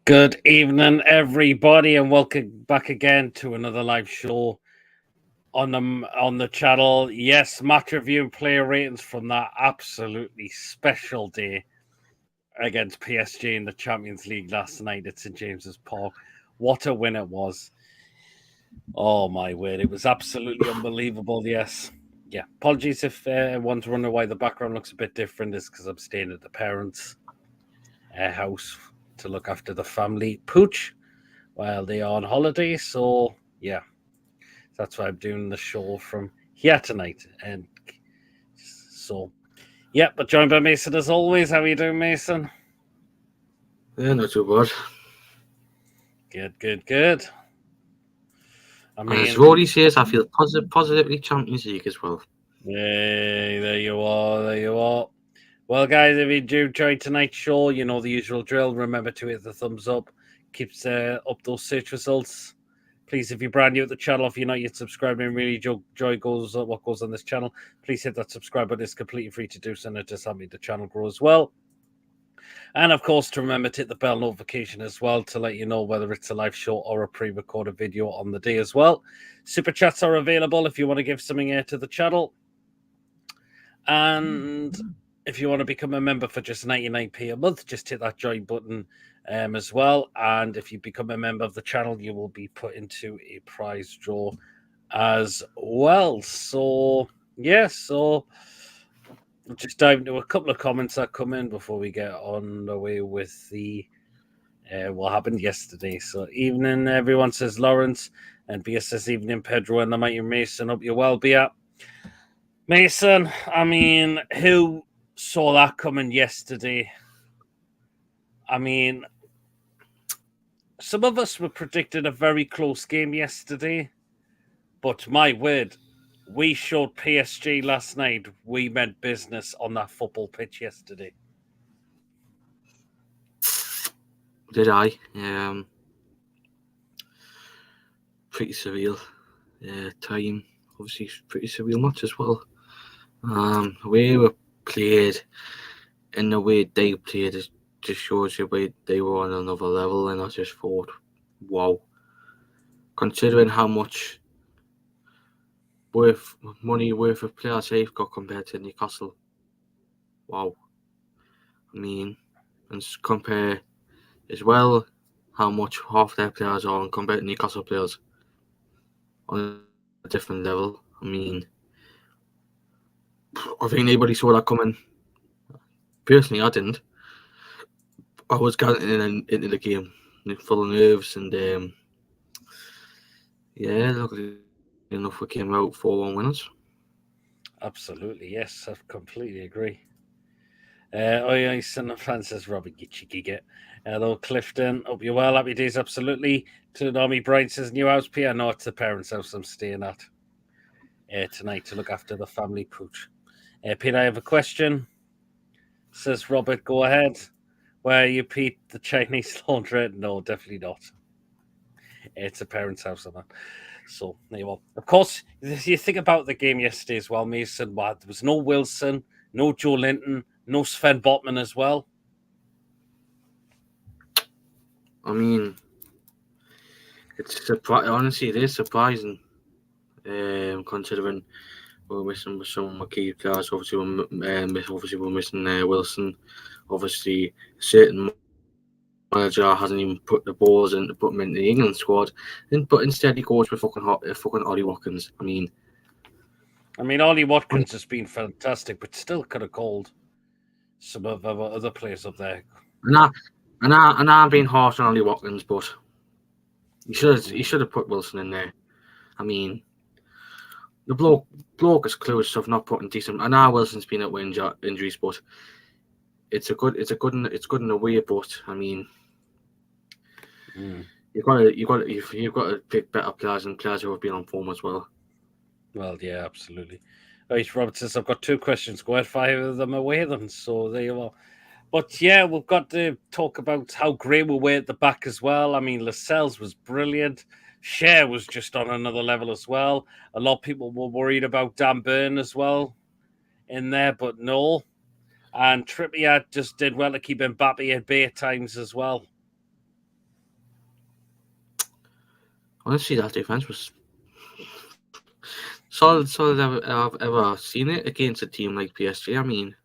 Good evening, everybody, and welcome back again to another live show on the channel. Yes, match review and player ratings from that absolutely special day against PSG in the Champions League last night at St James's Park. What a win it was! Oh my word, it was absolutely unbelievable. Yes, yeah. Apologies if everyone's wondering why the background looks a bit different. It's because I'm staying at the parents' house to look after the family pooch while they are on holiday. So yeah, that's why I'm doing the show from here tonight. And so yeah, but joined by Mason as always. How are you doing, Mason? Yeah, not too bad. Good. I And as mean, Rory says, I feel positively Champions League as well. yay, there you are. Well, guys, if you do enjoy tonight's show, you know the usual drill. Remember to hit the thumbs up, keeps up those search results. Please, if you're brand new at the channel, if you're not yet subscribed and really enjoy what goes on this channel, please hit that subscribe button. It's completely free to do so, and it does help me the channel grow as well. And of course, to remember to hit the bell notification as well to let you know whether it's a live show or a pre-recorded video on the day as well. Super chats are available if you want to give something here to the channel. And if you want to become a member for just 99p a month, just hit that join button as well. And if you become a member of the channel, you will be put into a prize draw as well. So, yeah, so we'll just dive into a couple of comments that come in before we get on the way with the what happened yesterday. So, evening, everyone, says Lawrence. And Bia says, evening, Pedro and the Mighty Mason. Hope you're well, Bia. Mason, I mean, who saw that coming yesterday? I mean, some of us were predicting a very close game yesterday, but my word, we showed PSG last night we meant business on that football pitch yesterday. Did I? Pretty surreal. Time, obviously, pretty surreal match as well. The way we played and the way they played just shows you they were on another level, and I just thought, wow. Considering how much money worth of players they've got compared to Newcastle, wow. I mean, and compare as well how much half their players are compared to Newcastle players on a different level. I mean, I think anybody saw that coming. Personally, I didn't. I was getting into the game full of nerves, and yeah, luckily enough, we came out 4-1 winners. Absolutely, yes, I completely agree. Yeah, son of Francis Robert, you cheeky git. Hello, Clifton. Hope you're well. Happy days, absolutely. To Naomi Bright says, new house, P. No, it's the parents' house I'm staying at tonight to look after the family pooch. Pete, I have a question. Says Robert, go ahead. Where are you, Pete? The Chinese laundrette? No, definitely not. It's a parents' house, I'm at. So, there you are. Of course, you think about the game yesterday as well, Mason. There was no Wilson, no Joe Linton, no Sven Botman as well. I mean, honestly, it is surprising, considering we're missing some of my key players. Obviously, we're missing Wilson. Obviously, certain manager hasn't even put the balls in to put him in the England squad, but instead he goes with fucking Ollie Watkins. I mean, Ollie Watkins has been fantastic, but still could have called some of our other players up there. and I'm being harsh on Ollie Watkins, but he should have put Wilson in there. I mean, the bloke is clueless of not putting decent. I know Wilson's been at injuries, but it's good in a way. But I mean, you've got to pick better players and players who have been on form as well. Well, yeah, absolutely. Right, Robert says I've got two questions. Go ahead, fire them away then. So there you are. But yeah, we've got to talk about how great we were at the back as well. I mean, Lascelles was brilliant. Cher was just on another level as well. A lot of people were worried about Dan Burn as well in there, but no. And Trippier just did well to keep Mbappe at bay at times as well. Honestly, that defense was solid. I've ever seen it against a team like PSG. I mean,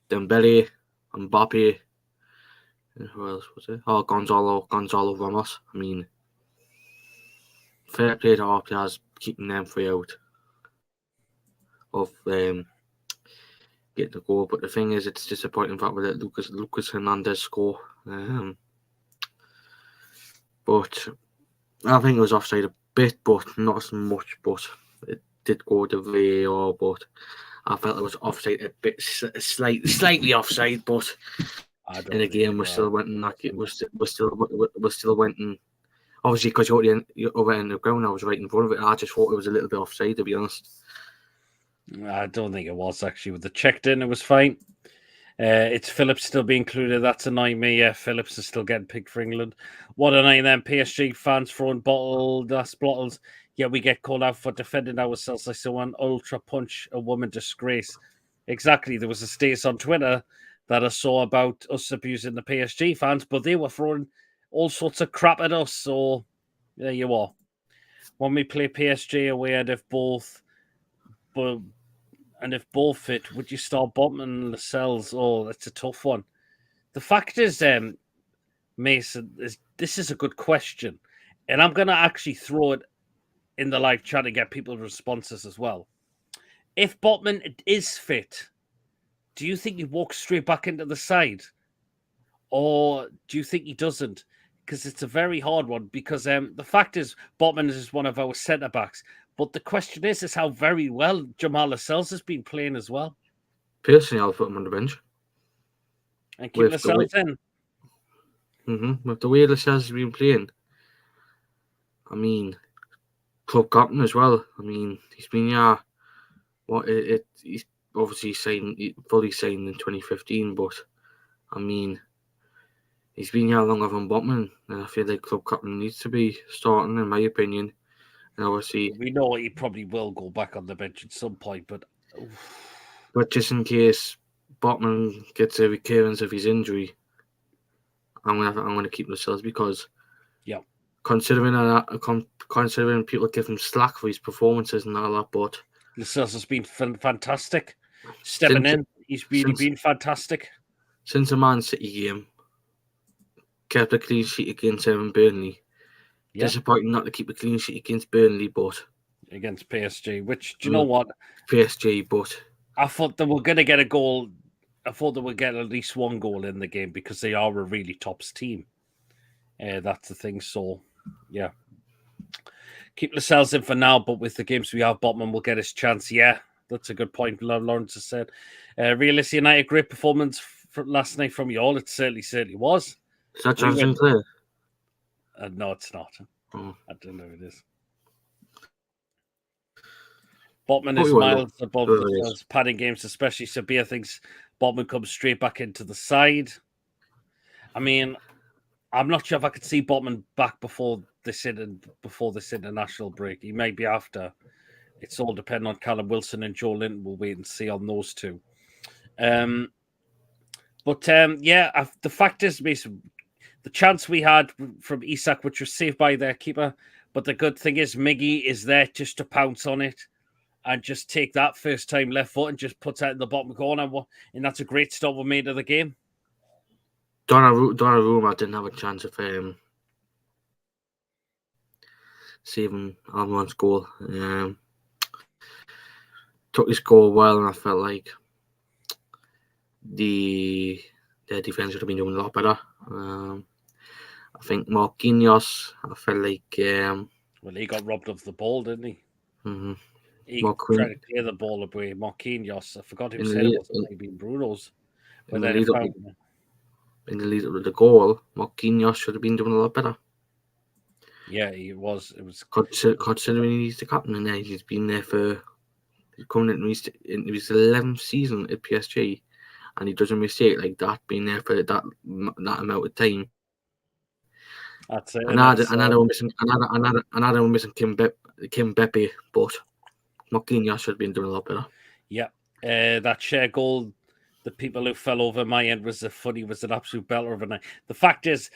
Dembele, Mbappe, and who else was it? Oh, Gonzalo Ramos. I mean, fair play to our players keeping them free out of getting the goal. But the thing is, it's disappointing that we let Lucas Hernandez score. But I think it was offside a bit, but not as much. But it did go the VAR. But I felt it was offside a bit, slightly offside. But in the game, we still went and we still went and obviously because you're over in the ground, I was right in front of it. I just thought it was a little bit offside, to be honest. I don't think it was actually. With the checked in, it was fine. It's Phillips still being included. That's annoying me. Yeah, Phillips is still getting picked for England. What annoying them PSG fans throwing bottles. Yeah, we get called out for defending ourselves. I saw one ultra punch a woman disgrace. Exactly. There was a status on Twitter that I saw about us abusing the PSG fans, but they were throwing all sorts of crap at us. So there you are. When we play PSG away, and if both fit, would you start Botman and Lascelles? Oh, that's a tough one. The fact is, Mason, this is a good question, and I'm going to actually throw it in the live chat to get people's responses as well. If Botman is fit, do you think he walks straight back into the side, or do you think he doesn't? Because it's a very hard one. Because the fact is, Botman is one of our centre backs. But the question is how very well Jamal Lascelles has been playing as well. Personally, I'll put him on the bench. And keep Lascelles in. With the way Lascelles has been playing, I mean, club captain as well. I mean, he's been he's obviously fully signed in 2015, but I mean, he's been here longer than Botman, and I feel like club captain needs to be starting, in my opinion. And obviously, we know he probably will go back on the bench at some point, but just in case Botman gets a recurrence of his injury, I'm gonna keep Lascelles because considering people give him slack for his performances and all that, but Lascelles has been fantastic. Stepping in, he's really been fantastic. Since the Man City game, kept a clean sheet against Burnley. Yep. Disappointing not to keep a clean sheet against Burnley, but against PSG, which, do you know what? PSG, but I thought they were going to get a goal. I thought they would get at least one goal in the game because they are a really tops team. That's the thing. So, yeah. Keep Lascelles in for now, but with the games we have, Botman will get his chance. Yeah, that's a good point, Lawrence has said. Realistic United, great performance last night from you all. It certainly was. Is that Jonathan Clare? No, it's not. Oh. I don't know who it is. Botman is miles above the padding games, especially Sabir thinks Botman comes straight back into the side. I mean, I'm not sure if I could see Botman back before this international break. He may be after. It's all depending on Callum Wilson and Joe Linton. We'll wait and see on those two. The fact is, Mason, the chance we had from Isak, which was saved by their keeper, but the good thing is Miggy is there just to pounce on it and just take that first time left foot and just puts that in the bottom corner. And that's a great start we made of the game. Donnarumma didn't have a chance of saving Almiron's goal. Took his goal well, and I felt like the defense should have been doing a lot better. I think Marquinhos, I felt like... he got robbed of the ball, didn't he? Mm-hmm. He tried to clear the ball away. Marquinhos, I forgot who said it was maybe Bruno's. In the lead up to the goal, Marquinhos should have been doing a lot better. Yeah, he was. It was considering he's the captain and he's been there for coming into his 11th season at PSG, and he does a mistake like that, being there for that amount of time. That's it. Another one missing Kim Beppe, but Marquinhos should have been doing a lot better. Yeah, that share goal, the people who fell over my end was an absolute belter of a night. The fact is,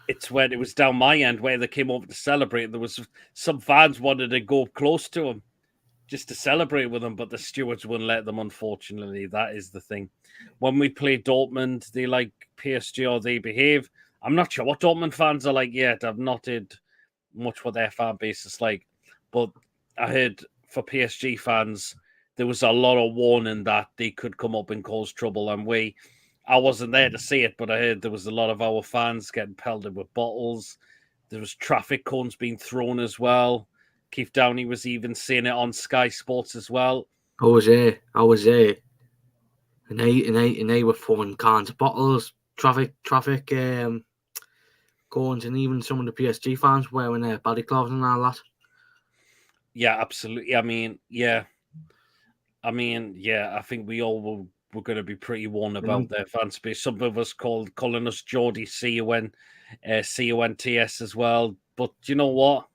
it's when it was down my end where they came over to celebrate. There was some fans wanted to go close to him just to celebrate with him, but the stewards wouldn't let them, unfortunately. That is the thing. When we play Dortmund, they like PSG or they behave. I'm not sure what Dortmund fans are like yet. I've not heard much what their fan base is like. But I heard for PSG fans, there was a lot of warning that they could come up and cause trouble. And I wasn't there to see it, but I heard there was a lot of our fans getting pelted with bottles. There was traffic cones being thrown as well. Keith Downey was even seeing it on Sky Sports as well. I was there. And they were throwing cans of bottles, traffic cones, and even some of the PSG fans wearing their body clothes and all that. Yeah, absolutely. I think we all were going to be pretty warned about their fan space. Some of us calling us Geordie CUNTS as well. But you know what?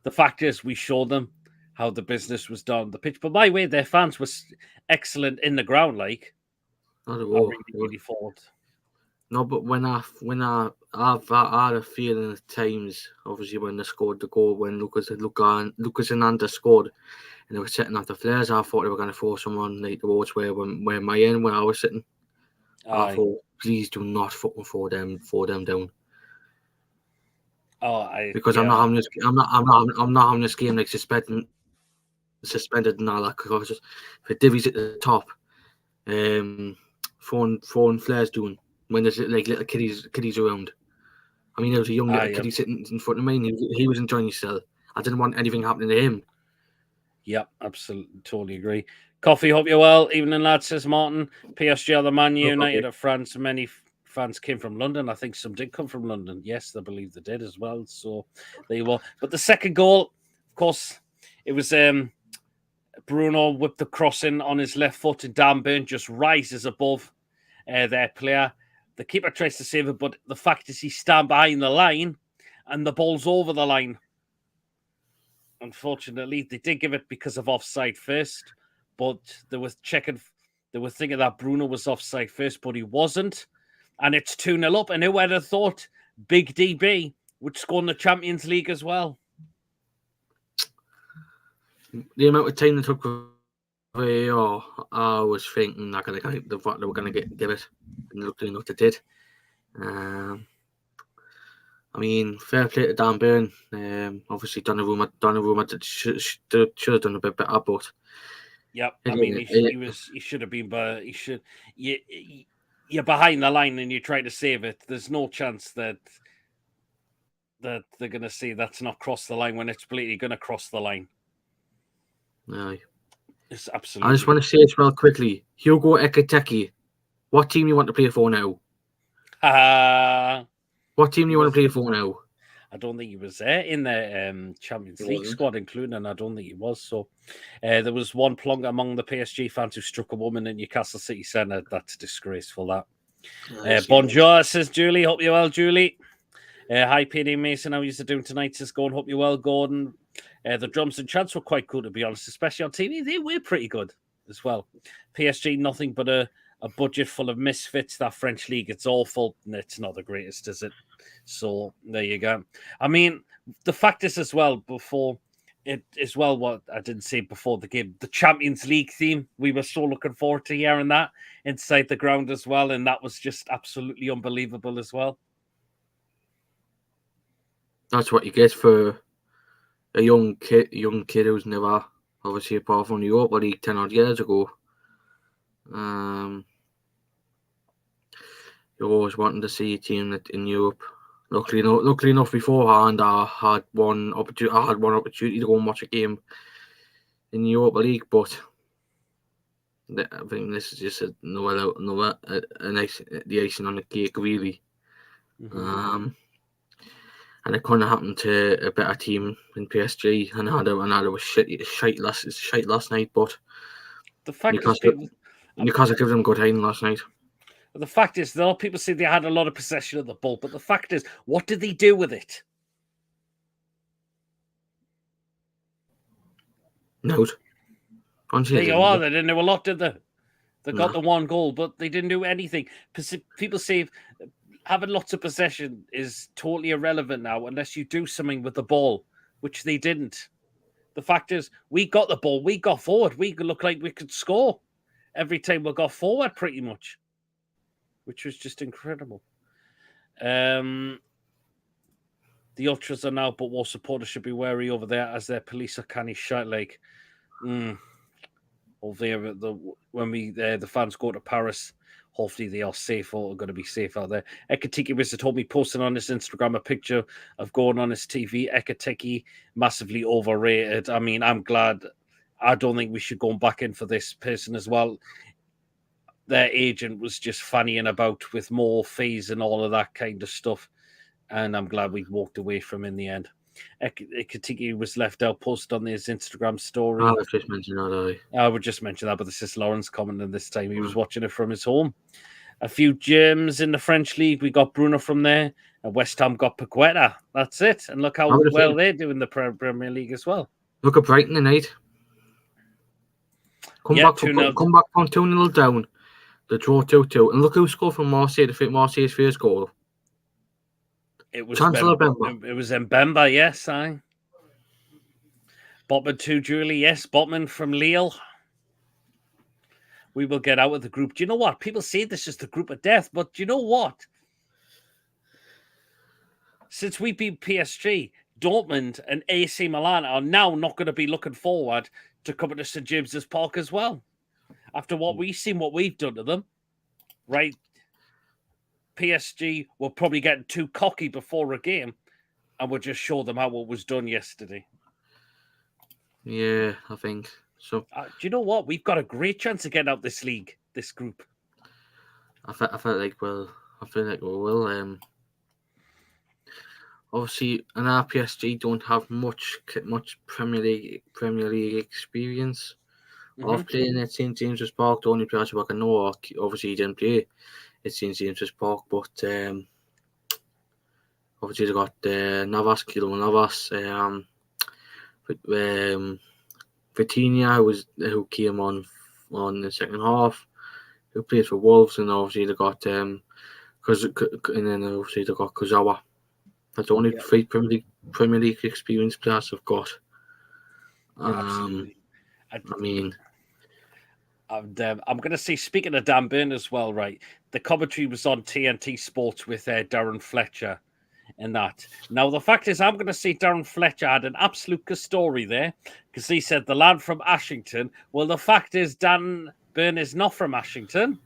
The fact is, we showed them how the business was done on the pitch. But my way, their fans were excellent in the ground. Like, I really thought. No, but I've had a feeling at times, obviously when they scored the goal, when Lucas Hernandez scored, and they were setting off the flares, I thought they were going to throw someone like towards where I was sitting. Aye. I thought, please do not fucking throw them down. Because I'm not having this game like suspended and all that. Because if it divvies at the top, throwing flares doing when there's like little kiddies around. I mean, there was a young little kiddie sitting in front of me, and he was enjoying himself. I didn't want anything happening to him. Yep, absolutely, totally agree. Coffee, hope you're well. Evening, lads, says Martin. PSG are the Man United of France. Many fans came from London. I think some did come from London. Yes, I believe they did as well. So there you were. But the second goal, of course, it was Bruno whipped the crossing on his left foot, and Dan Burn just rises above their player. The keeper tries to save it, but the fact is he stand behind the line, and the ball's over the line. Unfortunately, they did give it because of offside first, but they were thinking that Bruno was offside first, but he wasn't. And it's 2-0 up. And who would have thought Big DB would score in the Champions League as well? The amount of time they took I was thinking they were going to give it. And luckily enough, they did. I mean, fair play to Dan Burn. Obviously, Donnarumma should have done a bit better, but yep. I mean, he should have been, but he should. You're behind the line and you try to save it. There's no chance that they're going to see that's not crossed the line when it's completely going to cross the line. Aye. It's absolutely. I just want to say as well quickly, Hugo Ekitike, what team you want to play for now? What team do you want to play for now? I don't think he was there in the Champions League squad, including, and I don't think he was. So there was one plonker among the PSG fans who struck a woman in Newcastle City Centre. That's disgraceful, that. Bonjour, says Julie. Hope you're well, Julie. Hi, PD Mason. How are you doing tonight? Says Gordon. Hope you're well, Gordon. The drums and chants were quite cool, to be honest, especially on TV. They were pretty good as well. PSG, nothing but a budget full of misfits. That French league, it's awful. It's not the greatest, is it? So there you go. I mean, the fact is as well, before it as well, what I didn't say before the game, the Champions League theme, we were so looking forward to hearing that inside the ground as well. And that was just absolutely unbelievable as well. That's what you get for a young kid who's never, obviously, apart from the Europa League 10 odd years ago. You're always wanting to see a team in Europe. Luckily enough, beforehand, I had one opportunity to go and watch a game in the Europa League, but I think this is just another the icing on the cake, really. Mm-hmm. And it kind of happened to a better team in PSG, and I know it was shite last night, but the fact Newcastle gave them a good time last night. The fact is, though, people say they had a lot of possession of the ball, but the fact is, what did they do with it? No. There you are. They didn't do a lot, did they? They got the one goal, but they didn't do anything. People say having lots of possession is totally irrelevant now unless you do something with the ball, which they didn't. The fact is, we got the ball, we got forward, we looked like we could score every time we got forward, pretty much, which was just incredible. The ultras are now, but war supporters should be wary over there as their police are canny shite. Like, hopefully, when the fans go to Paris, hopefully they are safe or are going to be safe out there. Ekatiki was told me posting on his Instagram a picture of going on his TV. Ekatiki massively overrated. I mean, I'm glad. I don't think we should go back in for this person as well. Their agent was just fannying about with more fees and all of that kind of stuff. And I'm glad we walked away from in the end. Ekatiki was left out, posted on his Instagram story. I was just mentioning that. I would just mention that, but this is Lawrence commenting this time. He was watching it from his home. A few gems in the French league. We got Bruno from there. And West Ham got Paqueta. That's it. And look how well they do in the Premier League as well. Look at Brighton tonight. Come back from 2-0 down. The draw 2-2. And look who scored from Marseille. Marseille's first goal. It was Mbemba, yes. Botman too, Julie. Yes, Botman from Lille. We will get out of the group. Do you know what? People say this is the group of death, but do you know what? Since we beat PSG, Dortmund and AC Milan are now not going to be looking forward to coming to St James's Park as well. After what we've seen, what we've done to them, right? PSG were probably getting too cocky before a game, and we'll just show them how it was done yesterday. Yeah, I think so. Do you know what? We've got a great chance of getting out this league, this group. I feel like we will. Obviously, an PSG don't have much Premier League experience of playing at St James's Park. The only players who I can know, obviously, he didn't play at St James's Park, but obviously they got Navas, Kilo Navas, Vitinha, who came on the second half, who played for Wolves, and obviously they got and then obviously they got Kozawa. That's the only three Premier League experienced players I've got. Absolutely. I mean, I'm going to say, speaking of Dan Burn as well, right? The commentary was on TNT Sports with Darren Fletcher and that. Now, the fact is, I'm going to say Darren Fletcher had an absolute story there because he said the lad from Ashington. Well, the fact is, Dan Burn is not from Ashington.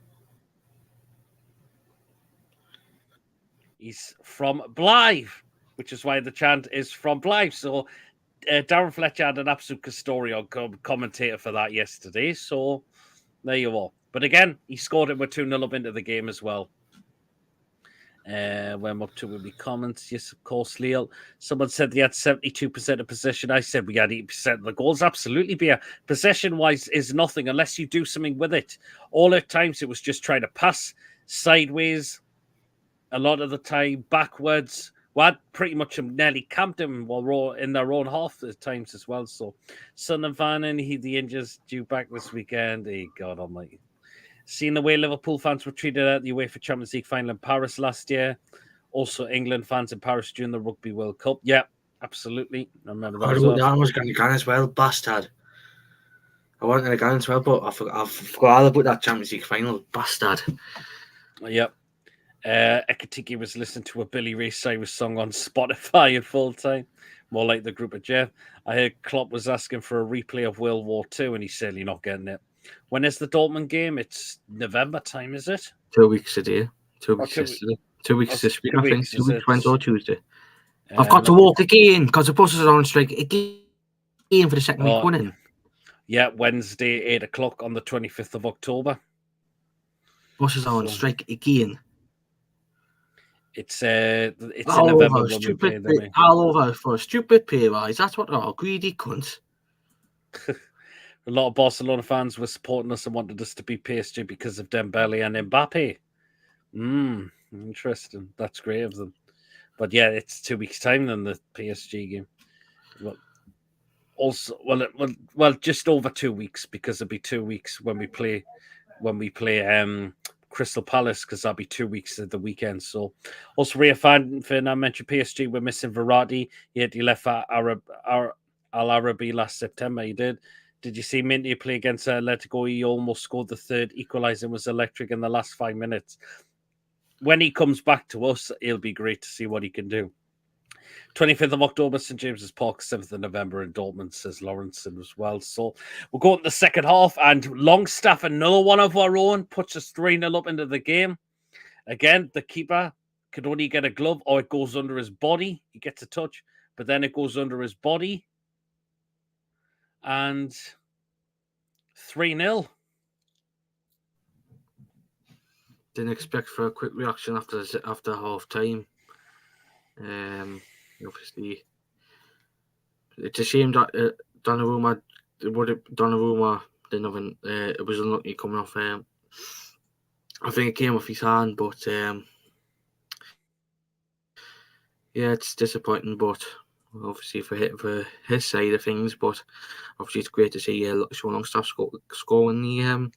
He's from Blythe, which is why the chant is from Blythe. So Darren Fletcher had an absolute custorial commentator for that yesterday. So there you are. But again, he scored it with 2-0 up into the game as well. When I'm up to will be comments. Yes, of course, Leo. Someone said they had 72% of possession. I said we had 80% of the goals. Absolutely, Beer. Possession-wise is nothing unless you do something with it. All at times it was just trying to pass sideways. A lot of the time, backwards. We had pretty much nearly camped them while in their own half at times as well. So, Son of Van and the Indians due back this weekend. Hey, God Almighty. Seeing the way Liverpool fans were treated at the UEFA Champions League final in Paris last year. Also, England fans in Paris during the Rugby World Cup. Yeah, absolutely. I remember that. I was going to go as well, bastard. I wasn't going to go as well, but I forgot all about that Champions League final, bastard. Yep. Ekatiki was listening to a Billy Ray Cyrus song on Spotify at full time, more like the group of Jeff. I heard Klopp was asking for a replay of World War II, and he said you're not getting it. When is the Dortmund game? It's November time, is it? 2 weeks today. 2 weeks yesterday. 2 weeks this week, I think. 2 weeks Wednesday or Tuesday. I've got to walk again because the buses are on strike again for the second week winning. Yeah, Wednesday, 8 o'clock on the 25th of October. Buses are on strike again. It's in November. All over for a stupid pay rise. That's what they're all greedy cunts. A lot of Barcelona fans were supporting us and wanted us to beat PSG because of Dembele and Mbappe. Interesting. That's great of them. But yeah, it's 2 weeks' time than the PSG game. Well, just over 2 weeks because it'll be 2 weeks when we play Crystal Palace, because that'll be 2 weeks at the weekend. So, also Rio Ferdinand mentioned PSG. We're missing Verratti. Yet he left for Al Arabi last September. He did. Did you see Minty play against Atletico? He almost scored the third equaliser and was electric in the last 5 minutes. When he comes back to us, it'll be great to see what he can do. 25th of October, St. James's Park, 7th of November in Dortmund, says Lawrenson as well. So we'll go into the second half, and Longstaff, another one of our own, puts us 3-0 up into the game. Again, the keeper could only get a glove, or it goes under his body. He gets a touch, but then it goes under his body. And 3-0. Didn't expect for a quick reaction after half time. Obviously, it's a shame that Donnarumma didn't have it was unlucky coming off. I think it came off his hand, but yeah, it's disappointing. But obviously for his side of things, but obviously it's great to see Sean Longstaff scoring the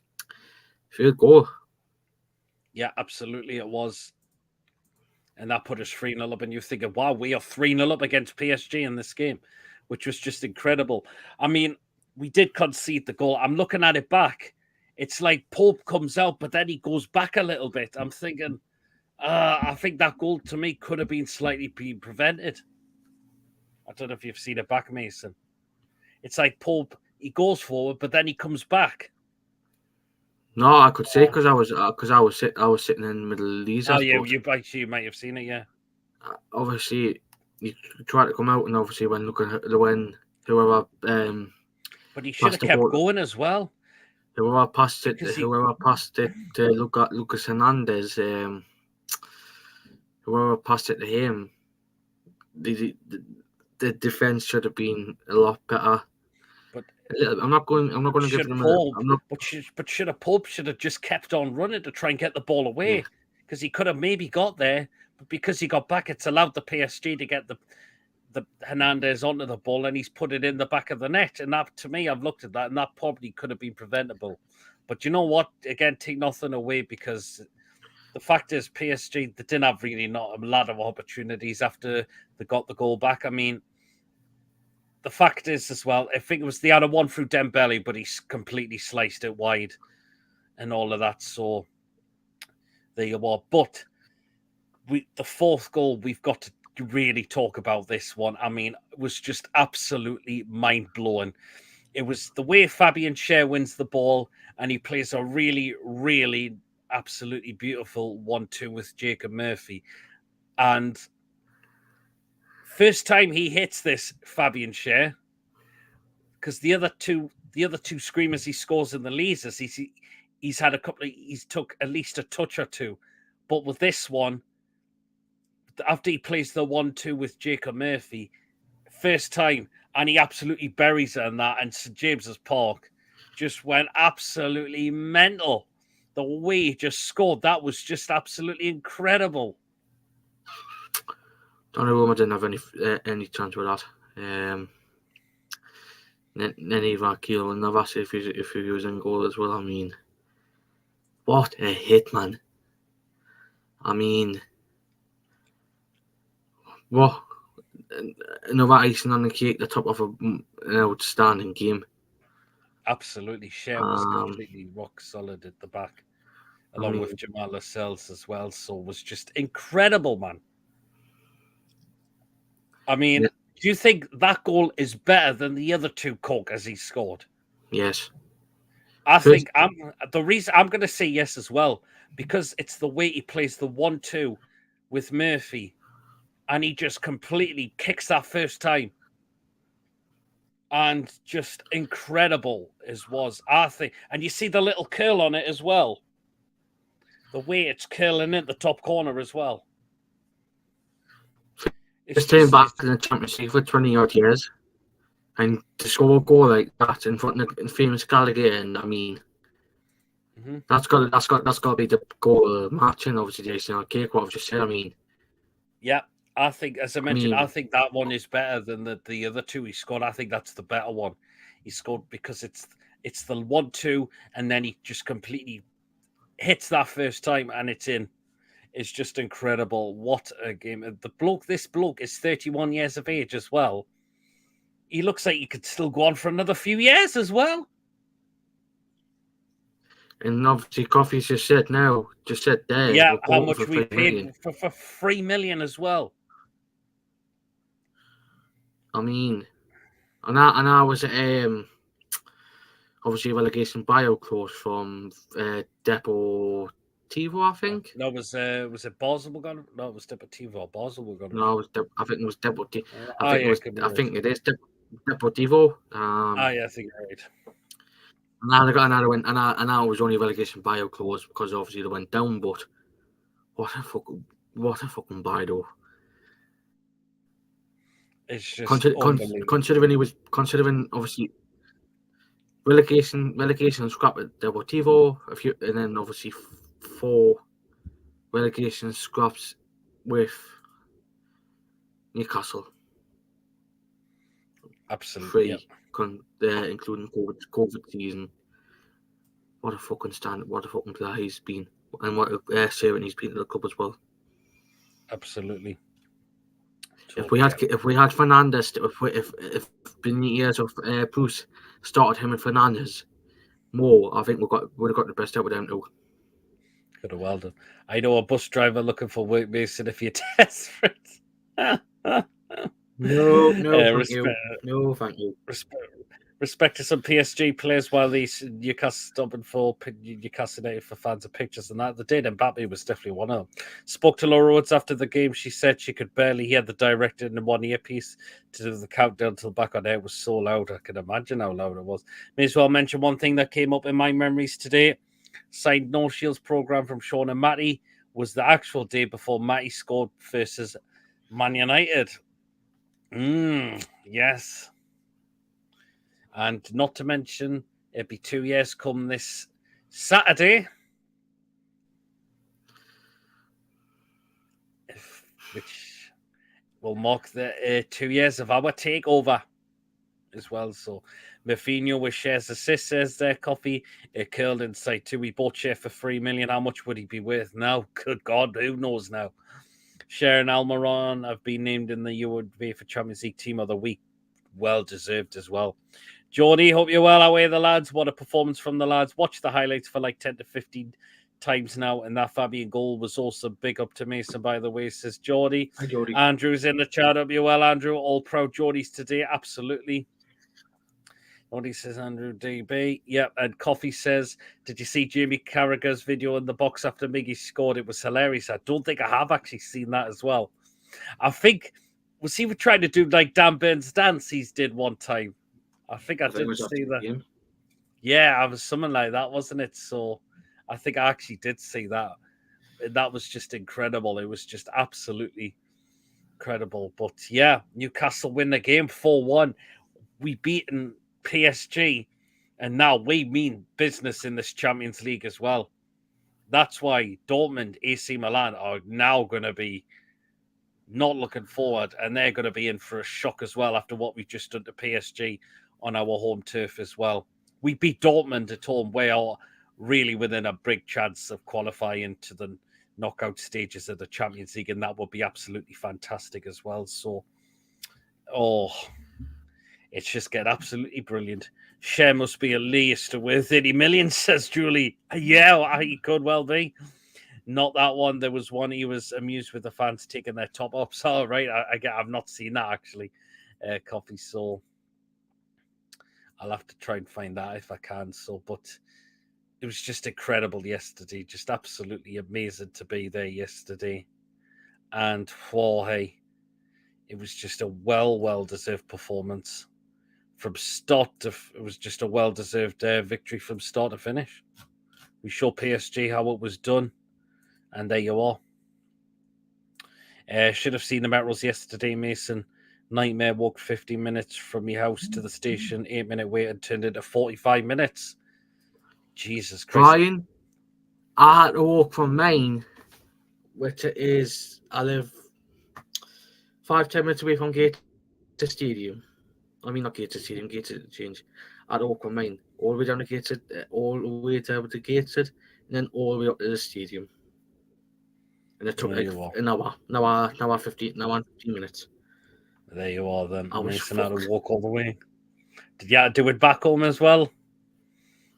field goal. Yeah, absolutely, it was. And that put us 3-0 up, and you're thinking, wow, we are 3-0 up against PSG in this game, which was just incredible. I mean, we did concede the goal. I'm looking at it back. It's like Pope comes out, but then he goes back a little bit. I'm thinking, I think that goal to me could have been slightly prevented. I don't know if you've seen it back, Mason. It's like Pope, he goes forward, but then he comes back. No, I could say because I was sitting in the middle of these. Oh, you might have seen it, yeah. Obviously, you try to come out, and obviously when whoever but he should have kept going as well. Whoever passed it to Lucas Hernandez, whoever passed it to him, the defense should have been a lot better. But I'm not going to give them. Pope should have just kept on running to try and get the ball away, because he could have maybe got there, but because he got back, it's allowed the PSG to get the Hernandez onto the ball, and he's put it in the back of the net. And that, to me, I've looked at that, and that probably could have been preventable. But you know what? Again, take nothing away, because the fact is PSG, they didn't have really not a lot of opportunities after they got the goal back. I mean, the fact is as well, I think it was the other one through Dembele, but he's completely sliced it wide and all of that. So there you are. But the fourth goal, we've got to really talk about this one. I mean, it was just absolutely mind-blowing. It was the way Fabian Schär wins the ball, and he plays a really, really absolutely beautiful 1-2 with Jacob Murphy. And first time he hits this, Fabian Schär, because the other two screamers he scores in the leaders, he's had he's took at least a touch or two. But with this one, after he plays the 1-2 with Jacob Murphy, first time, and he absolutely buries it in that, and St. James's Park just went absolutely mental. The way he just scored, that was just absolutely incredible. Donnarumma didn't have any chance with that. Neither Keelan Navas if he was in goal as well. I mean, what a hit, man. I mean, what another icing on the cake, the top of an outstanding game. Absolutely. Schär was completely rock solid at the back, along with Jamal Lascelles as well. So it was just incredible, man. I mean, do you think that goal is better than the other two corkers he scored? Yes. The reason I'm going to say yes as well, because it's the way he plays the 1-2 with Murphy, and he just completely kicks that first time. And just incredible as was, I think. And you see the little curl on it as well. The way it's curling in the top corner as well. It's staying back in the Champions League for 20-odd years, and to score a goal like that in front of the famous Gallagher, and I mean, that's got to be the goal of the match, and obviously Jason Cake, what I've just said. I mean, yeah, I think, as I mentioned, I think that one is better than the other two he scored. I think that's the better one he scored, because it's the 1-2, and then he just completely hits that first time and it's in. It's just incredible. What a game. This bloke is 31 years of age as well. He looks like he could still go on for another few years as well. And obviously, Coffee's just said there. Yeah, how much we paid for 3 million as well. I mean, and I was obviously relegation bio clause from Deportivo, I think. No, was it Basel? No, it was Deportivo or Basel. No, I think it was Deportivo. I think it is Deportivo. I think you're right. And I was only relegation bio clause because obviously they went down. But what a fucking buy though. It's just considering obviously relegation scrap at Deportivo, and then obviously 4 relegation scraps with Newcastle. Absolutely. 3, including COVID season. What a fucking stand! What a fucking player he's been, and what a servant he's been to the club as well. Absolutely. If we had Fernandez, if Benitez or Bruce started him and Fernandez more, I think would have got the best out of them too. Could have well done. I know a bus driver looking for work, Mason. If you're desperate. No, thank you. No, thank you. Respect to some PSG players while these Newcastle stopping for Newcastle United for fans of pictures and that. The did, and Mbappe was definitely one of them. Spoke to Laura Woods after the game. She said she could barely hear the director in one earpiece to do the countdown till back on air. It was so loud. I can imagine how loud it was. May as well mention one thing that came up in my memories today. Signed No Shields program from Sean and Matty was the actual day before Matty scored versus Man United. Yes. And not to mention, it'll be 2 years come this Saturday, which will mark the 2 years of our takeover as well. So, Mafinho with shares assists, says their coffee. It curled inside too. We bought share for 3 million. How much would he be worth now? Good God, who knows now? Sharon Almiron have been named in the UEFA Champions League Team of the Week. Well deserved as well. Geordie, hope you're well. How are the lads? What a performance from the lads. Watch the highlights for like 10 to 15 times now. And that Fabian goal was also big up to Mason, by the way, says Geordie. Hi, Geordie. Andrew's in the chat. Hope you're well, Andrew. All proud Geordies today. Absolutely. Geordie says Andrew DB. Yep. And Coffee says, did you see Jamie Carragher's video in the box after Miggy scored? It was hilarious. I don't think I have actually seen that as well. I think, was he trying to do like Dan Burns' dance he's did one time? I think I did see that. Game. Yeah, I was something like that, wasn't it? So I think I actually did see that. That was just incredible. It was just absolutely incredible. But yeah, Newcastle win the game 4-1. We beaten PSG, and now we mean business in this Champions League as well. That's why Dortmund, AC Milan are now going to be not looking forward, and they're going to be in for a shock as well after what we've just done to PSG on our home turf as well. We beat Dortmund at home. We are really within a big chance of qualifying to the knockout stages of the Champions League, and that would be absolutely fantastic as well. So, it's just getting absolutely brilliant. Share must be at least worth 30 million, says Julie. Yeah, he could well be. Not that one. There was one he was amused with the fans taking their top ups. All right, I've not seen that actually. Coffee Soul. I'll have to try and find that if I can. But it was just incredible yesterday. Just absolutely amazing to be there yesterday. And hey, it was just a well-deserved performance from start to. It was just a well-deserved victory from start to finish. We showed PSG how it was done, and there you are. Should have seen the Metros yesterday, Mason. Nightmare walk 50 minutes from my house to the station, 8-minute wait, and turned into 45 minutes. Jesus Christ. Brian, I had to walk from Maine, which is, I live 5-10 minutes away from Gate to Stadium. I mean, not Gate to Stadium, Gate to Change. I had to walk from Maine all the way down to Gateshead, all the way down to Gateshead then all the way up to the stadium. And it took There like you are. an hour 15 minutes. There you are then. I was Mason had to fucked. walk all the way. Did you have to do it back home as well?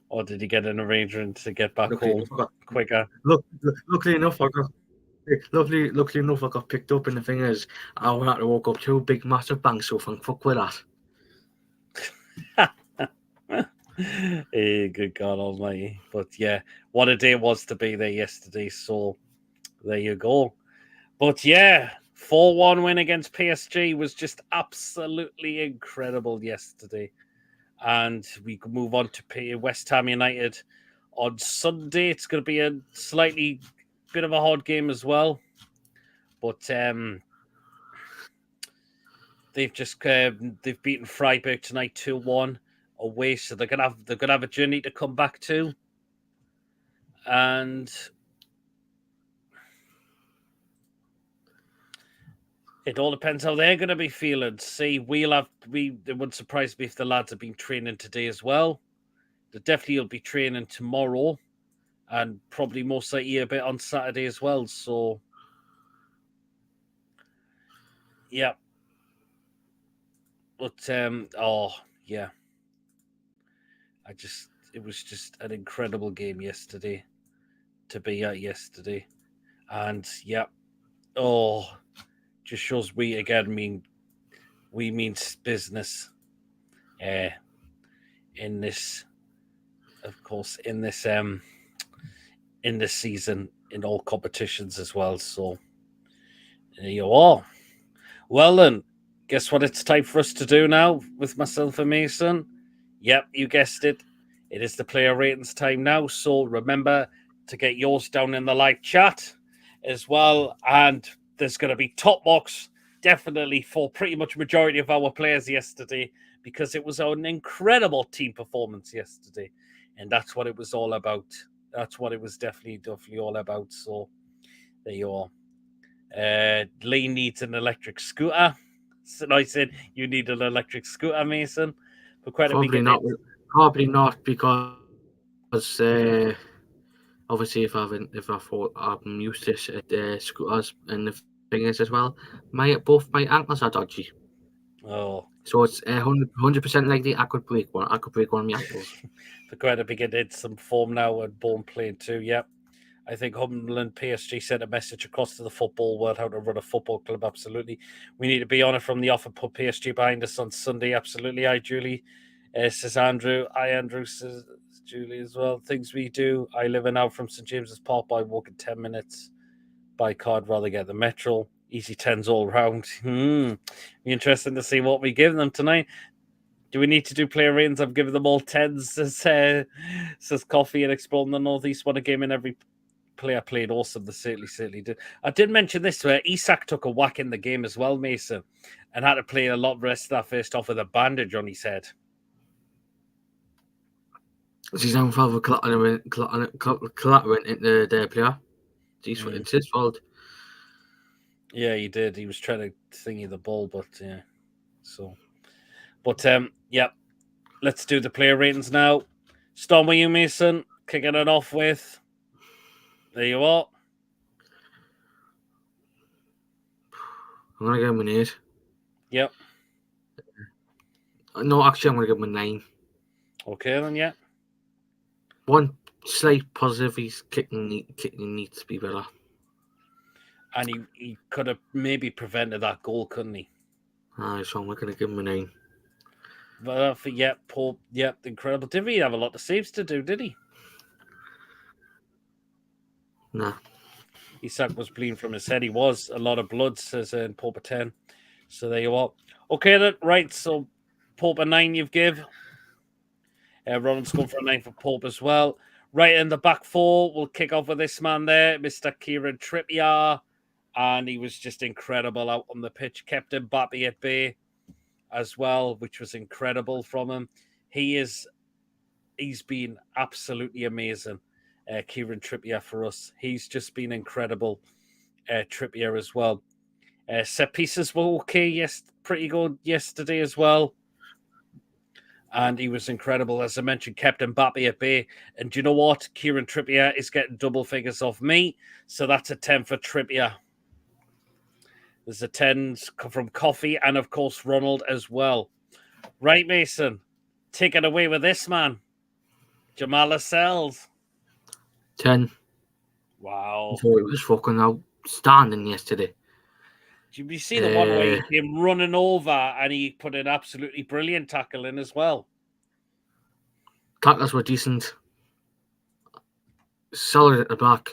Or did you get an arrangement to get back Luckily home enough, I got, quicker? luckily enough, luckily enough, I got picked up. And the thing is, I had to walk up two big, massive banks. So thank fuck with that. Hey, good God Almighty! But yeah, what a day it was to be there yesterday. So there you go. But yeah, 4-1 win against PSG was just absolutely incredible yesterday. And we can move on to West Ham United on Sunday. It's going to be a slightly bit of a hard game as well. But they've just they've beaten Freiburg tonight 2-1 away, so they're gonna have a journey to come back to. And it all depends how they're going to be feeling. See, it wouldn't surprise me if the lads have been training today as well. They definitely will be training tomorrow, and probably most likely a bit on Saturday as well. So, yeah. But oh yeah, it was just an incredible game yesterday to be at yesterday, and yeah, oh, just shows we again mean business, in this, of course, in this season in all competitions as well. So there you are. Well then, guess what it's time for us to do now with myself and Mason? Yep, you guessed it. It is the player ratings time now. So remember to get yours down in the live chat as well. And there's going to be top marks definitely for pretty much majority of our players yesterday, because it was an incredible team performance yesterday. And that's what it was all about. That's what it was definitely all about. So there you are. Lee needs an electric scooter. So I said you need an electric scooter, Mason. For quite a big Probably not because obviously if I thought I'm used to scooters, and the thing is as well, both my ankles are dodgy. Oh, So it's 100% likely I could break one. I could break one of my ankles. for quite a big did some form now and born playing too. Yep. I think Humberland PSG sent a message across to the football world how to run a football club. Absolutely. We need to be on it from the off and put PSG behind us on Sunday. Absolutely. Hi, Julie. Says Andrew. Hi, Andrew. Says Julie as well. Things we do. I live an hour from St. James's Park by walking 10 minutes. By card, rather get the Metro. Easy 10s all round. Be interesting to see what we give them tonight. Do we need to do player ratings? I've given them all 10s, says Coffee, and Exploring the Northeast. Won a game in every player played awesome. They certainly did. I did mention this where Isak took a whack in the game as well, Mason, and had to play a lot of the rest of that first off with a bandage on his head. It's his own fault for clattering into their player. It's his fault. Yeah, he did. He was trying to thingy the ball, but yeah. So, but yeah. Let's do the player ratings now. Start with you, Mason. Kicking it off with. There you are. I'm gonna give him an 8. Yep. No, actually, I'm gonna give him a 9. Okay, then, yeah. One slight positive: he's kicking needs to be better. And he could have maybe prevented that goal, couldn't he? So I'm gonna give him a 9. But Pope, incredible. Did he have a lot of saves to do? Did he? Nah. Isak was bleeding from his head. He was a lot of blood, says in Pope 10. So there you are. Okay, then, right. So Pope a 9 you've give. Ronald's going for a 9 for Pope as well. Right in the back four, we'll kick off with this man there, Mr. Kieran Trippier. And he was just incredible out on the pitch. Kept Mbappe at bay as well, which was incredible from him. He's been absolutely amazing, Kieran Trippier, for us. He's just been incredible, Trippier as well. Set pieces were okay, yes, pretty good yesterday as well. And he was incredible. As I mentioned, kept Mbappe at bay. And do you know what? Kieran Trippier is getting double figures off me. So that's a 10 for Trippier. There's a 10 from Coffee and, of course, Ronald as well. Right, Mason. Take it away with this man. Jamal Lascelles. 10. Wow. I thought it was fucking outstanding yesterday. Did you see the one where he came running over and he put an absolutely brilliant tackle in as well? Tackles were decent. Solid at the back.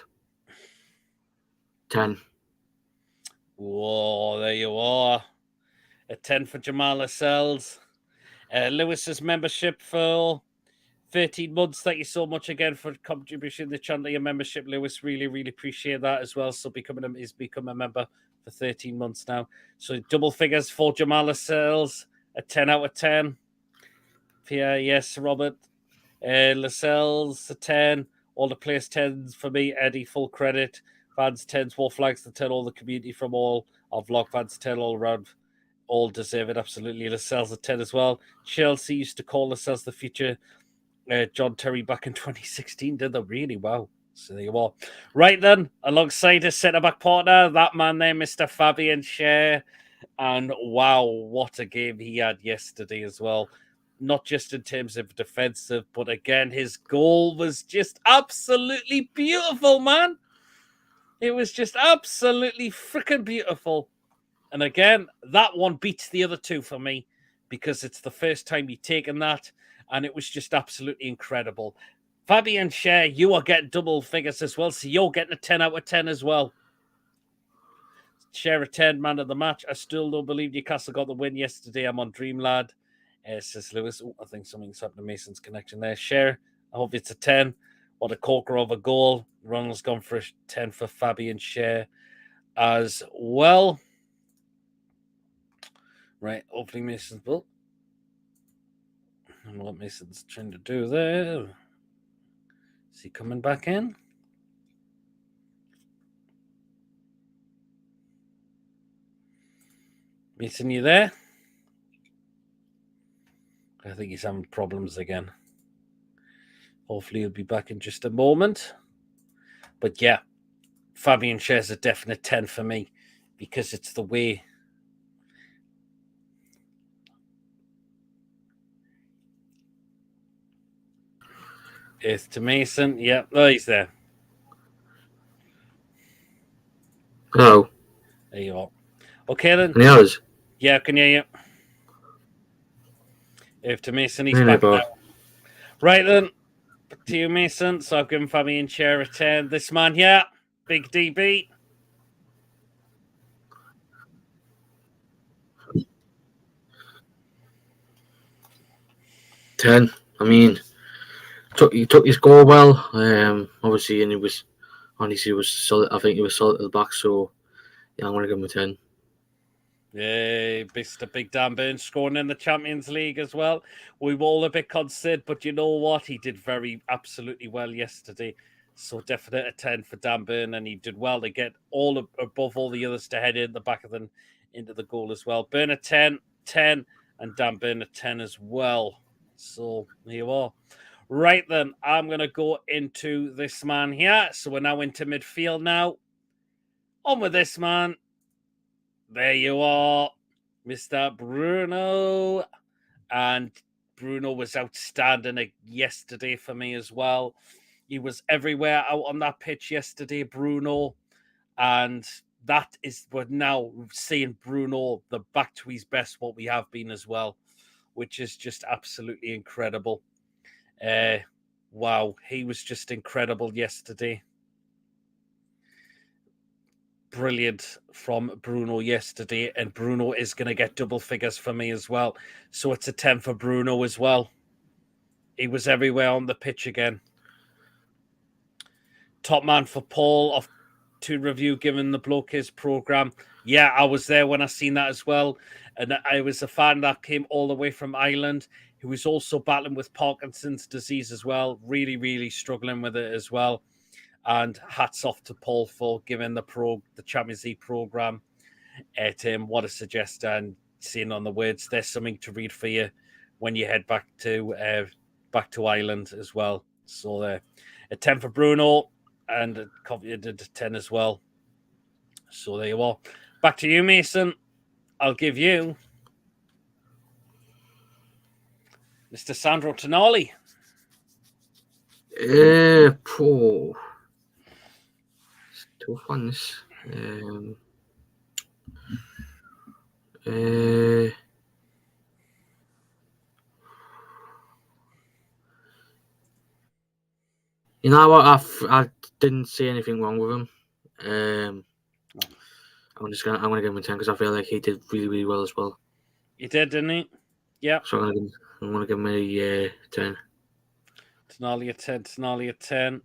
10. Whoa, there you are. A 10 for Jamal Lascelles. Lewis's membership for 13 months. Thank you so much again for contributing to the channel, your membership, Lewis. Really, really appreciate that as well. So he's become a member for 13 months now. So double figures for Jamal Lascelles, a 10 out of 10. Pierre, yes, Robert. Lascelles, a 10. All the players 10s for me. Eddie, full credit. Fans 10s, War Flags, the 10. All the community from all our vlog fans 10 all around. All deserve it, absolutely. Lascelles a 10 as well. Chelsea used to call Lascelles the future John Terry back in 2016. Did they really well? So there you are. Right then, alongside his centre-back partner, that man there, Mr. Fabian Schär. And wow, what a game he had yesterday as well. Not just in terms of defensive, but again, his goal was just absolutely beautiful, man. It was just absolutely freaking beautiful. And again, that one beats the other two for me because it's the first time he'd taken that, and it was just absolutely incredible. Fabian Schär, you are getting double figures as well, so you're getting a 10 out of 10 as well. Schär a 10, man of the match. I still don't believe Newcastle got the win yesterday. I'm on Dream Lad. Says Lewis. Oh, I think something's happened to Mason's connection there. Schär, I hope it's a 10. What a corker of a goal. Ronald's gone for a 10 for Fabian Schär as well. Right, hopefully Mason's built. And what Mason's trying to do there. Is he coming back in? Mason, you there? I think he's having problems again. Hopefully he'll be back in just a moment. But yeah, Fabian Schär's a definite 10 for me because it's the way. It's to Mason. Yeah, oh, he's there. Hello. There you are. Okay then. Can you hear us? Yeah, I can hear you. If to Mason, he's back now. Right then. Back to you, Mason. So I've given Fabian Schär a 10. This man here, big DB. $10. I mean, he took his goal well. Obviously, and he was solid. I think he was solid at the back. So yeah, I'm gonna give him a 10. Yeah, Mr. Big Dan Burns scoring in the Champions League as well. We were all a bit concerned, but you know what? He did absolutely well yesterday. So definite a 10 for Dan Burn, and he did well to get all above all the others to head in the back of them into the goal as well. Burn a 10, and Dan Burn a 10 as well. So there you are. Right then, I'm going to go into this man here. So we're now into midfield now. On with this man. There you are, Mr. Bruno. And Bruno was outstanding yesterday for me as well. He was everywhere out on that pitch yesterday, Bruno. And that is, we're now seeing Bruno back to his best, what we have been as well, which is just absolutely incredible. Wow, he was just incredible yesterday. Brilliant from Bruno yesterday, and Bruno is going to get double figures for me as well. So it's a 10 for Bruno as well. He was everywhere on the pitch again. Top man for Paul of to review, given the bloke his program. Yeah, I was there when I seen that as well. And I was a fan that came all the way from Ireland, who was also battling with Parkinson's disease as well. Really, really struggling with it as well. And hats off to Paul for giving the Champions League program at him. What a suggestion. And seeing on the words, there's something to read for you. when you head back to Ireland as well. So a 10 for Bruno, and Coffee did a 10 as well. So there you are. Back to you, Mason. I'll give you Mr. Sandro Tonali. Poor. Tough ones. You know what? I didn't see anything wrong with him. I'm gonna give him a 10 because I feel like he did really, really well as well. He did, didn't he? Yeah. So I'm gonna give him a 10. Tonali a 10. Tonali a 10.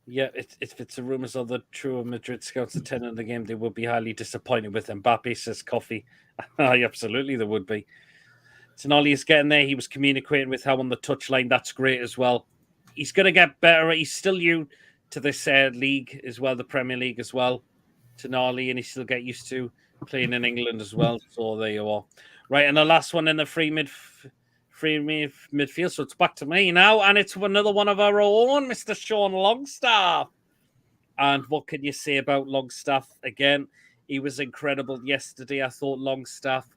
Yeah, if it's the rumours are the true of Madrid scouts a 10 in the game, they would be highly disappointed with Mbappe, says Coffee. Absolutely, there would be. Tonali is getting there. He was communicating with her on the touchline. That's great as well. He's going to get better. He's still new to this league as well, the Premier League as well, Tonali, and he still get used to playing in England as well. So there you are. Right, and the last one in the free midfield. So it's back to me now, and it's another one of our own, Mr. Sean Longstaff. And what can you say about Longstaff? Again, he was incredible yesterday. I thought Longstaff,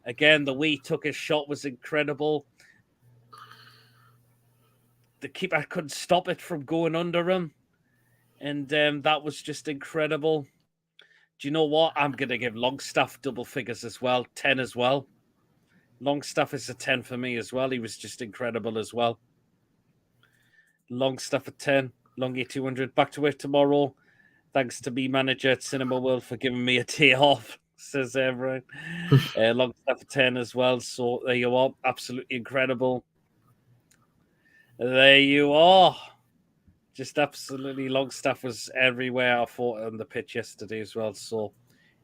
again, the way he took his shot was incredible. The keeper couldn't stop it from going under him. And that was just incredible. Do you know what? I'm going to give Longstaff double figures as well, 10 as well. Longstaff is a 10 for me as well. He was just incredible as well. Longstaff at 10. Longy 200. Back to work tomorrow. Thanks to me, manager at Cinema World, for giving me a day off, says everyone. Longstaff at 10 as well. So there you are. Absolutely incredible. There you are. Just absolutely, Longstaff was everywhere I thought on the pitch yesterday as well. So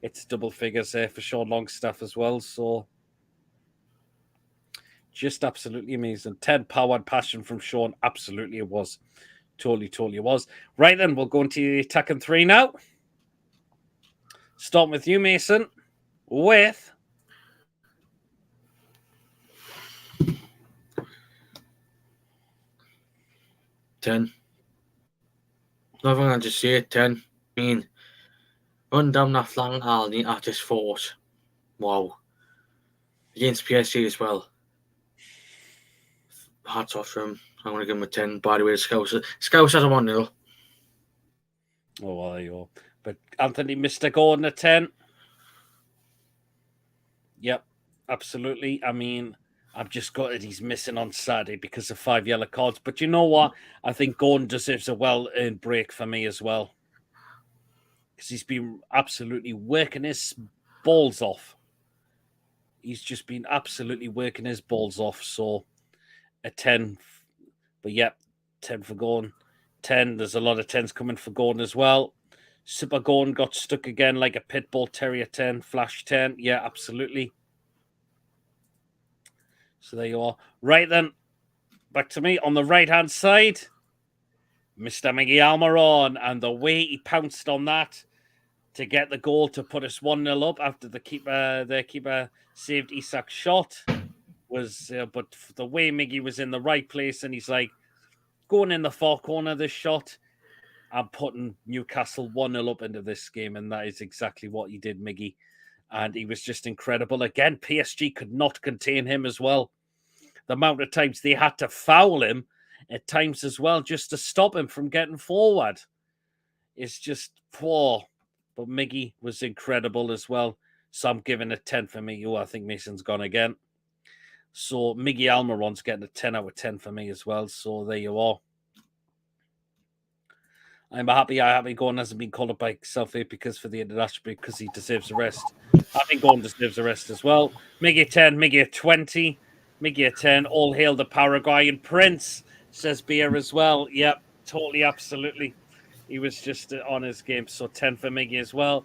it's double figures there for Sean Longstaff as well. So just absolutely amazing. 10 power and passion from Sean. Absolutely it was. Totally it was. Right then, we'll go into the attacking three now. Starting with you, Mason, with 10. Nothing I just say 10. I mean, run down that flank alley, I just thought, wow. Against PSG as well. Hats off to him. I'm going to give him a 10. By the way, Scouts has a 1-0. Oh, well, there you go. But Anthony, Mr. Gordon, a 10. Yep, absolutely. I mean, I've just got it. He's missing on Saturday because of 5 yellow cards. But you know what? I think Gordon deserves a well-earned break for me as well. Because he's been absolutely working his balls off. He's just been absolutely working his balls off. So a 10. But yep, 10 for Gordon. 10. There's a lot of 10s coming for Gordon as well. Super Gordon got stuck again like a pit bull terrier 10. Flash 10. Yeah, absolutely. So there you are. Right then, back to me on the right-hand side. Mr. Miggy Almiron, and the way he pounced on that to get the goal to put us 1-0 up after the keeper saved Isak's shot was, but the way Miggy was in the right place, and he's like, going in the far corner of this shot, I'm putting Newcastle 1-0 up into this game, and that is exactly what he did, Miggy. And he was just incredible. Again, PSG could not contain him as well. The amount of times they had to foul him at times as well just to stop him from getting forward. It's just poor. But Miggy was incredible as well. So I'm giving a 10 for me. Oh, I think Mason's gone again. So Miggy Almiron's getting a 10 out of 10 for me as well. So there you are. I'm happy Gordon hasn't been called up by Southgate because for the international break, because he deserves a rest. I think Gordon deserves a rest as well. Miggy a 10, Miggy a 20, Miggy a 10. All hail the Paraguayan Prince, says Beer as well. Yep, totally, absolutely. He was just on his game. So 10 for Miggy as well.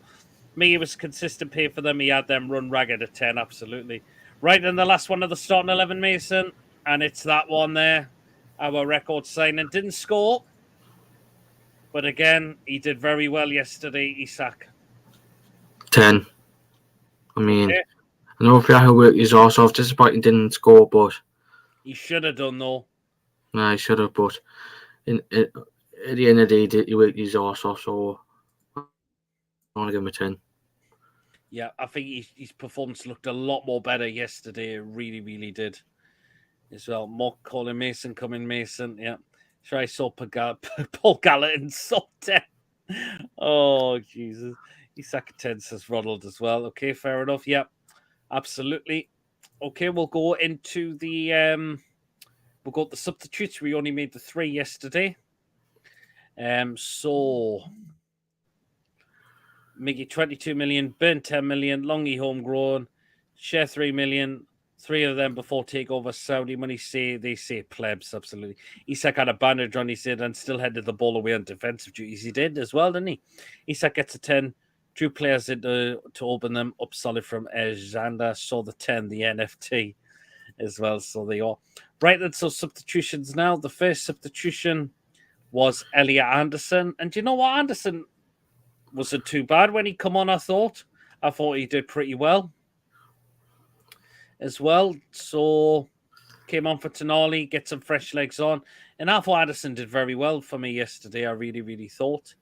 Miggy was consistent pay for them. He had them run ragged at 10, absolutely. Right, and the last one of the starting 11, Mason. And it's that one there. Our record signing didn't score. But again, he did very well yesterday, Isak. 10. I mean, okay. I know Fiaho worked his arse off. Disappointing didn't score, but He should have done, though. nah, he should have. But at the end of the day, he worked his arse off, so I want to give him a 10. Yeah, I think his performance looked a lot more better yesterday. It really, really did. As well, Mock calling Mason coming Mason. Yeah, sure. I saw Paul Gallatin saw 10. Oh Jesus, he's second 10 says Ronald as well. Okay, fair enough. Yeah, absolutely. Okay, we'll go into the substitutes. We only made the 3 yesterday. So Miggy 22 million, Burn 10 million, Longy homegrown, Share 3 million. 3 of them before takeover. Saudi money they say plebs, absolutely. Isak had a bandage on his head and still headed the ball away on defensive duties. He did as well, didn't he? Isak gets a 10. Drew players to open them up solid from Xander. Saw the 10, the NFT as well. So they are. Right then, so substitutions now. The first substitution was Elliot Anderson. And do you know what? Anderson wasn't too bad when he come on, I thought. I thought he did pretty well as well. So came on for Tonali, get some fresh legs on. And I thought Anderson did very well for me yesterday. I really, really thought.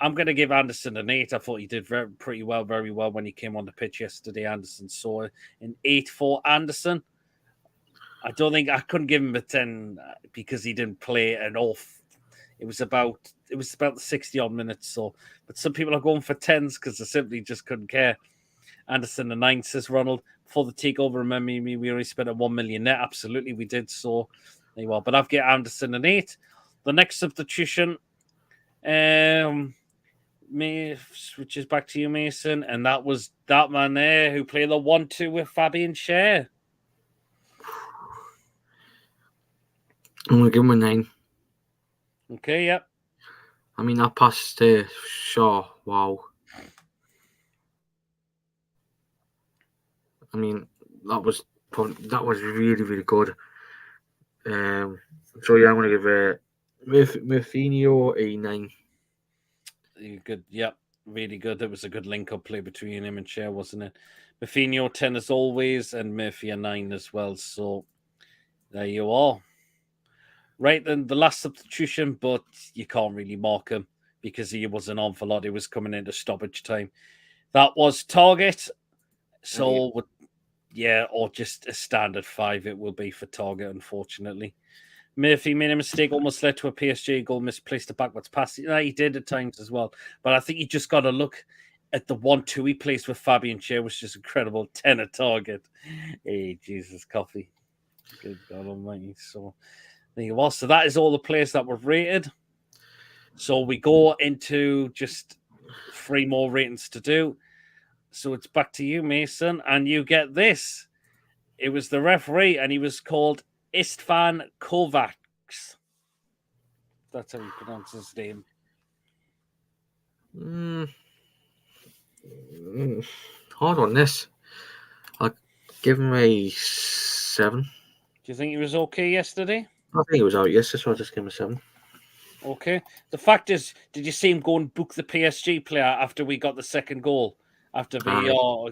I'm going to give Anderson an 8. I thought he did very well when he came on the pitch yesterday. Anderson saw an 8 for Anderson. I don't think I couldn't give him a 10 because he didn't play an off. It was about the 60 odd minutes. So, but some people are going for 10s because they simply just couldn't care. Anderson a 9 says Ronald. Before the takeover, remember me, we only spent a 1 million net. Absolutely, we did. So there you are. But I've got Anderson an 8. The next substitution, which is back to you, Mason, and that was that man there who played the 1-2 with Fabian Schär. I'm going to give him a 9. Okay, yep. I mean, that pass Shaw, wow. I mean, that was really, really good. So yeah, I'm going to give Mourinho a 9. Good, yep, really good. It was a good link-up play between him and Schär, wasn't it? Mourinho 10 as always, and Murphy a 9 as well. So there you are. Right then, the last substitution, but you can't really mark him because he wasn't on for a lot. He was coming into stoppage time. That was Target. So, or just a standard 5 it will be for Target, unfortunately. Murphy made a mistake, almost led to a PSG goal, misplaced a backwards pass. Yeah, he did at times as well. But I think you just got to look at the 1-2 he placed with Fabian Schär, was just incredible. 10 at Target. Hey, Jesus, coffee. Good God almighty. So there you are. So that is all the players that were rated. So we go into just 3 more ratings to do. So it's back to you, Mason, and you get this. It was the referee, and he was called Istvan Kovacs. That's how you pronounce his name. Hard on this. I'll give him a 7. Do you think he was okay yesterday? I think he was out yesterday, so I'll just give him a 7. Okay. The fact is, did you see him go and book the PSG player after we got the second goal? After VAR?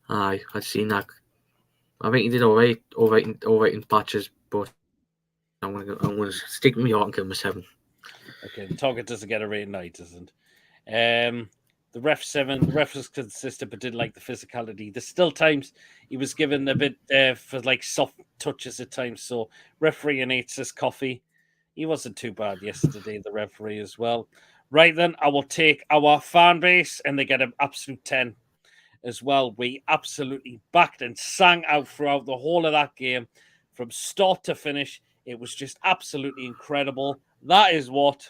Aye, I'd seen that. I think he did all right in patches, but I'm gonna stick with me heart and give him a 7. Okay, the target doesn't get a rating, no, he doesn't. The ref 7. The ref was consistent, but didn't like the physicality. There's still times he was given a bit for like soft touches at times. So referee and 8 says Coffee. He wasn't too bad yesterday, the referee as well. Right then, I will take our fan base, and they get an absolute 10 as well. We absolutely backed and sang out throughout the whole of that game from start to finish. It was just absolutely incredible. That is what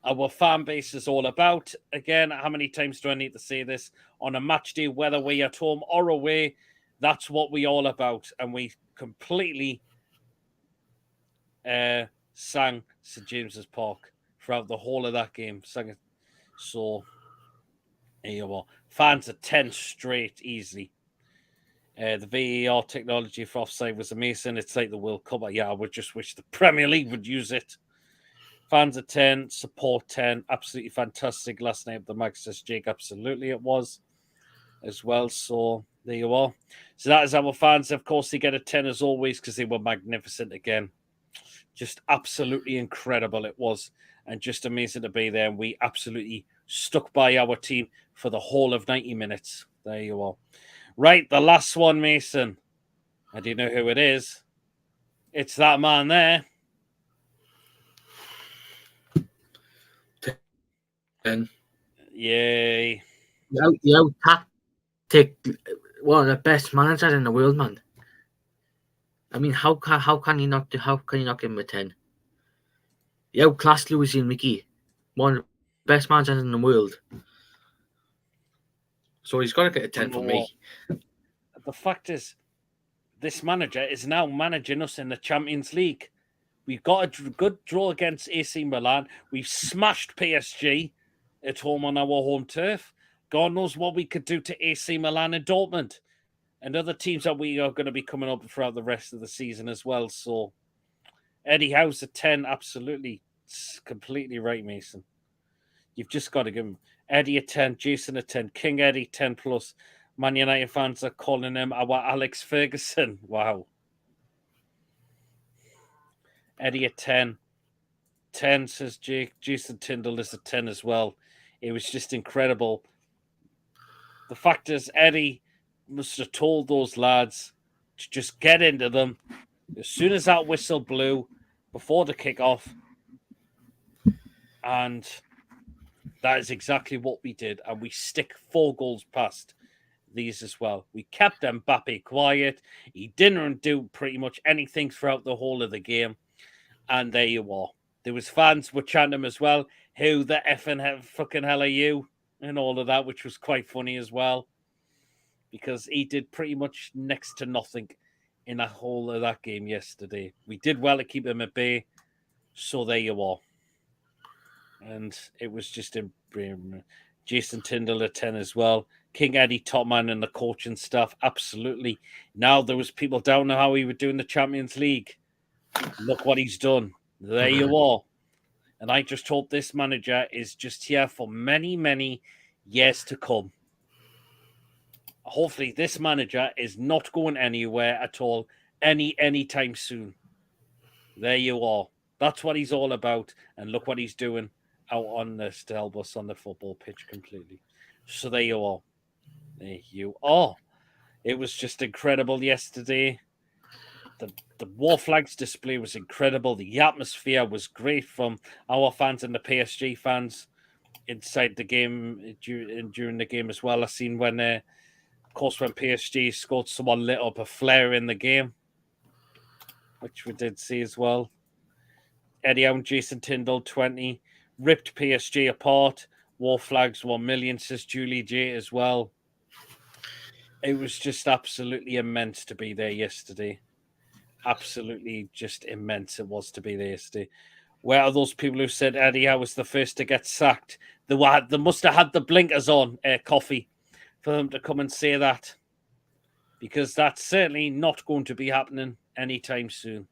our fan base is all about. Again, how many times do I need to say this? On a match day, whether we're at home or away, that's what we're all about. And we completely sang St. James's Park throughout the whole of that game. Sang it. So, here you are. Fans are 10 straight, easily. The VAR technology for offside was amazing. It's like the World Cup. Yeah, I would just wish the Premier League would use it. Fans are 10, support 10. Absolutely fantastic last night at the Mag, says Jake. Absolutely, it was. as well. So there you are. So that is our fans. Of course, they get a 10 as always because they were magnificent again. Just absolutely incredible it was, and just amazing to be there. And we absolutely stuck by our team for the whole of 90 minutes. There you are. Right, the last one, Mason. And do you know who it is? It's that man there. 10. Yay. Yo, tactic. One of the best managers in the world, man. I mean, how can you not give him a 10? Yo, class Luis Enrique, one of the best managers in the world. So he's got to get a 10 from me. The fact is, this manager is now managing us in the Champions League. We've got a good draw against AC Milan. We've smashed PSG at home on our home turf. God knows what we could do to AC Milan and Dortmund and other teams that we are going to be coming up throughout the rest of the season as well. So, Eddie Howe's a 10. Absolutely, it's completely right, Mason. You've just got to give him Eddie a 10, Jason a 10, King Eddie 10 plus. Man United fans are calling him our Alex Ferguson. Wow. Eddie a 10. 10, says Jake. Jason Tyndall is a 10 as well. It was just incredible. The fact is, Eddie must have told those lads to just get into them as soon as that whistle blew before the kickoff. And that is exactly what we did. And we stick 4 goals past these as well. We kept Mbappe quiet. He didn't do pretty much anything throughout the whole of the game. And there you are. There was fans were chanting him as well. Who the effing fucking hell are you? And all of that, which was quite funny as well. Because he did pretty much next to nothing in the whole of that game yesterday. We did well to keep him at bay. So there you are. And it was just in Jason Tyndall at 10 as well. King Eddie, top man, and the coaching staff. Absolutely. Now there was people down on how he would do in the Champions League. Look what he's done. There you are. And I just hope this manager is just here for many, many years to come. Hopefully this manager is not going anywhere at all anytime soon. There you are. That's what he's all about. And look what he's doing out on the to help us on the football pitch completely. So there you are. There you are. It was just incredible yesterday. The War Flags display was incredible. The atmosphere was great from our fans and the PSG fans inside the game during the game as well. I seen when, of course, when PSG scored, someone lit up a flare in the game, which we did see as well. Eddie Howe and Jason Tyndall, 20. Ripped PSG apart. War Flags 1 million, says Julie J as well. It was just absolutely immense to be there yesterday. Absolutely just immense it was to be there yesterday. Where are those people who said Eddie Howe was the first to get sacked? They must have had the blinkers on, Coffee, for them to come and say that. Because that's certainly not going to be happening anytime soon.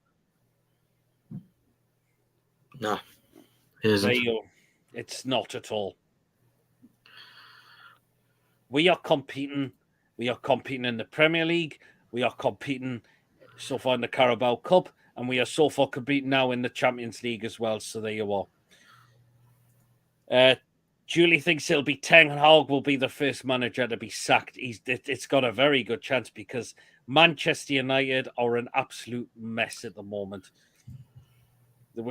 No, it isn't. It's not at all. We are competing. We are competing in the Premier League. We are competing so far in the Carabao Cup. And we are so far competing now in the Champions League as well. So there you are. Julie thinks it'll be Ten Hag will be the first manager to be sacked. It's got a very good chance because Manchester United are an absolute mess at the moment. They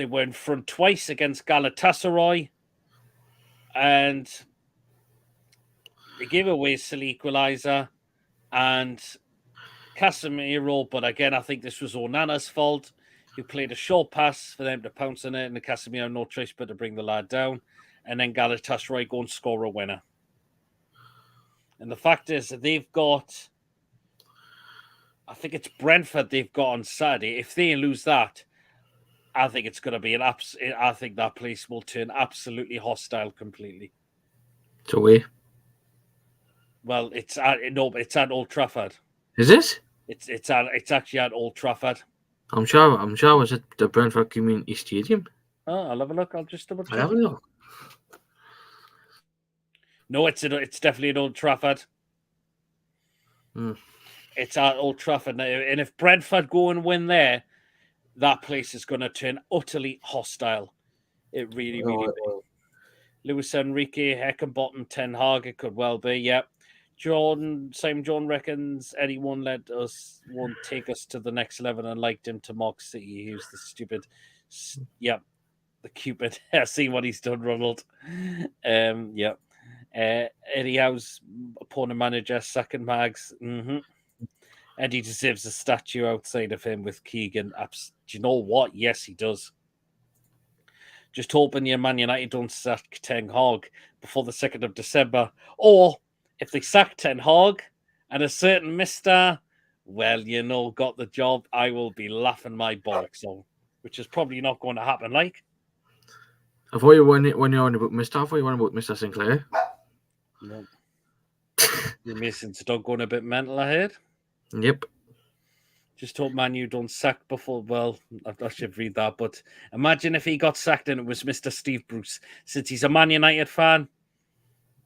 were in front twice against Galatasaray, and they gave away a silly equaliser and Casemiro. But again, I think this was Onana's fault, who played a short pass for them to pounce on it, and the Casemiro no choice but to bring the lad down, and then Galatasaray go and score a winner. And the fact is that they've got, I think it's Brentford they've got on Saturday. If they lose that, I think it's going to be I think that place will turn absolutely hostile completely. So we? Well, it's at Old Trafford. Is it? It's actually at Old Trafford. I'm sure it was at the Brentford Community Stadium. Oh, I'll have a look. I'll just double check. I'll have a look. No, it's definitely an Old Trafford. It's at Old Trafford now, and if Brentford go and win there, that place is going to turn utterly hostile. It really, really will. Luis Enrique, Heckenbottom, Ten Hag, it could well be. Yep. Simon John reckons anyone won't take us to the next level and liked him to Mark City. He was the stupid, yep, the Cupid. I see what he's done, Ronald. Yep. Eddie Howe's opponent manager, second Mags. Eddie deserves a statue outside of him with Keegan. Do you know what? Yes, he does. Just hoping your Man United don't sack Ten Hag before the 2nd of December. Or if they sack Ten Hag and a certain Mr. Well, got the job, I will be laughing my bollocks off, which is probably not going to happen. Like, I thought you when you're on about Mr. I thought you were on about Mr. Sinclair. No. You're missing Doug going a bit mental ahead. Yep. Just hope Man U don't sack before. Well, I should read that. But imagine if he got sacked and it was Mr. Steve Bruce. Since he's a Man United fan,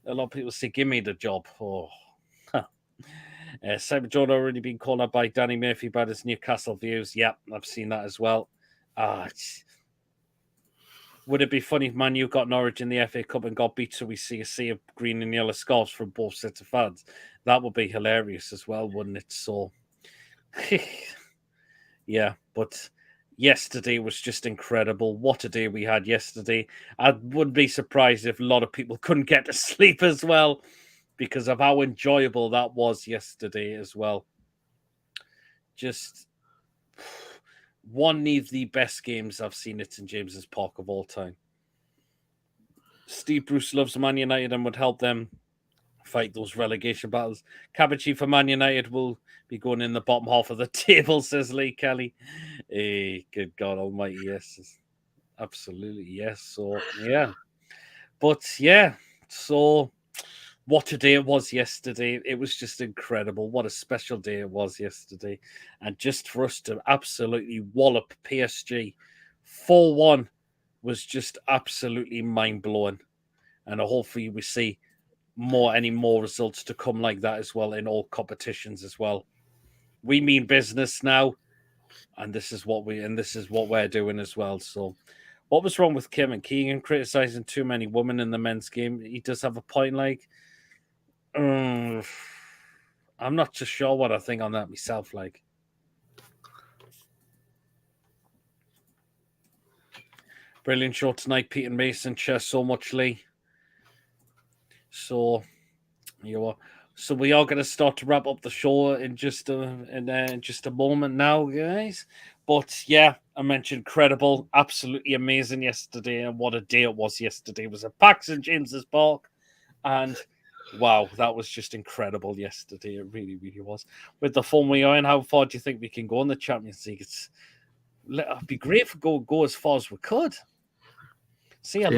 a lot of people say, give me the job. Oh. Simon John already been called out by Danny Murphy about his Newcastle views. Yep, I've seen that as well. Would it be funny if Man U got Norwich in the FA Cup and got beat so we see a sea of green and yellow scarves from both sets of fans? That would be hilarious as well, wouldn't it? So, yeah, but yesterday was just incredible. What a day we had yesterday. I wouldn't be surprised if a lot of people couldn't get to sleep as well because of how enjoyable that was yesterday as well. Just one of the best games I've seen at St James's Park of all time. Steve Bruce loves Man United and would help them fight those relegation battles. Cabbage for Man United will be going in the bottom half of the table, says Lee Kelly. Hey, good God Almighty, yes, absolutely, yes. So yeah, but yeah, so what a day it was yesterday. It was just incredible. What a special day it was yesterday, and just for us to absolutely wallop PSG 4-1 was just absolutely mind blowing, and hopefully we see any more results to come like that as well in all competitions as well. We mean business now, and this is what we're doing as well. So, what was wrong with Kim and Keegan criticizing too many women in the men's game? He does have a point. Like, I'm not too sure what I think on that myself. Like, brilliant show tonight, Pete and Mason. Cheers so much, Lee. So, So we are going to start to wrap up the show in just a moment now, guys. But yeah, I mentioned incredible, absolutely amazing yesterday, and what a day it was yesterday. It was at Paris Saint James's Park, and wow, that was just incredible yesterday. It really, really was. With the form we are in, how far do you think we can go in the Champions League? It'd be great if we go as far as we could. See, a